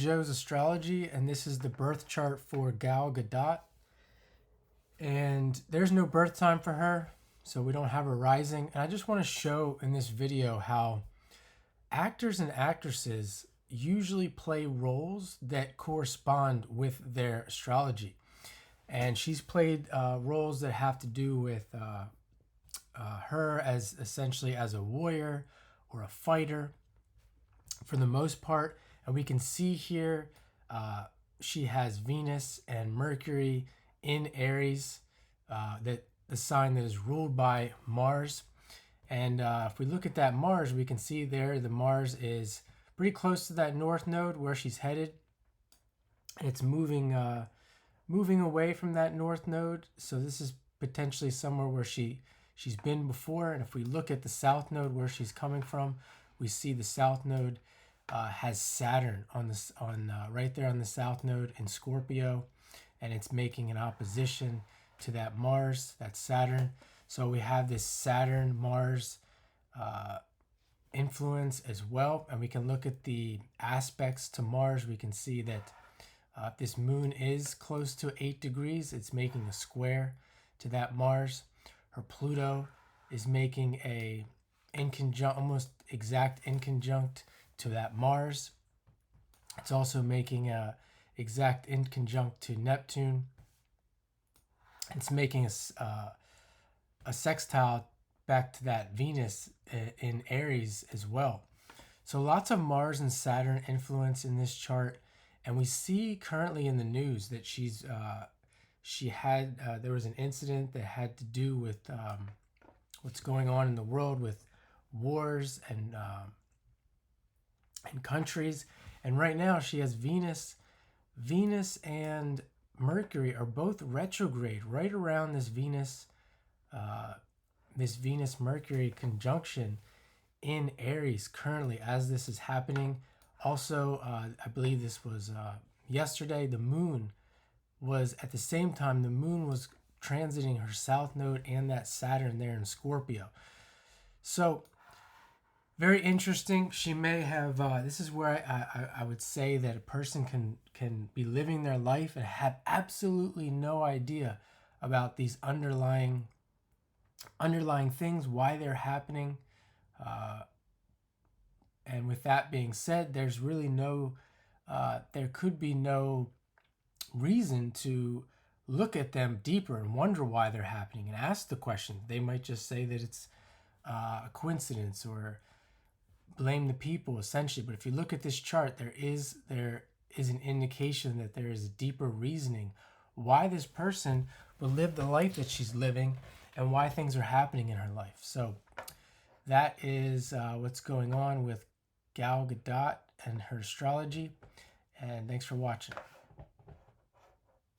Joe's Astrology, and this is the birth chart for Gal Gadot. And there's no birth time for her, so we don't have her rising. And I just want to show in this video how actors and actresses usually play roles that correspond with their astrology. And she's played roles that have to do with her as essentially as a warrior or a fighter for the most part. And we can see here she has Venus and Mercury in Aries, that the sign that is ruled by Mars. And if we look at that Mars, we can see there the Mars is pretty close to that north node where she's headed. And it's moving away from that north node. So this is potentially somewhere where she's been before. And if we look at the south node where she's coming from, we see the south node has Saturn right there on the south node in Scorpio, and it's making an opposition to that Mars, that Saturn. So we have this Saturn Mars influence as well, and we can look at the aspects to Mars. We can see that this moon is close to 8 degrees. It's making a square to that Mars. Her Pluto is making a almost exact inconjunct to that Mars. It's also making a exact inconjunct to Neptune. It's making a sextile back to that Venus in Aries as well. So lots of Mars and Saturn influence in this chart. And we see currently in the news that there was an incident that had to do with what's going on in the world with wars and countries. And right now she has Venus and Mercury are both retrograde right around this Venus Mercury conjunction in Aries currently as this is happening. Also, I believe this was yesterday, the moon was at the same time, the moon was transiting her south node and that Saturn there in Scorpio. So very interesting. She may have, this is where I would say that a person can be living their life and have absolutely no idea about these underlying things, why they're happening. And with that being said, there's really there could be no reason to look at them deeper and wonder why they're happening and ask the question. They might just say that it's a coincidence or blame the people essentially. But if you look at this chart, there is an indication that there is a deeper reasoning why this person will live the life that she's living and why things are happening in her life. So that is what's going on with Gal Gadot and her astrology. And thanks for watching.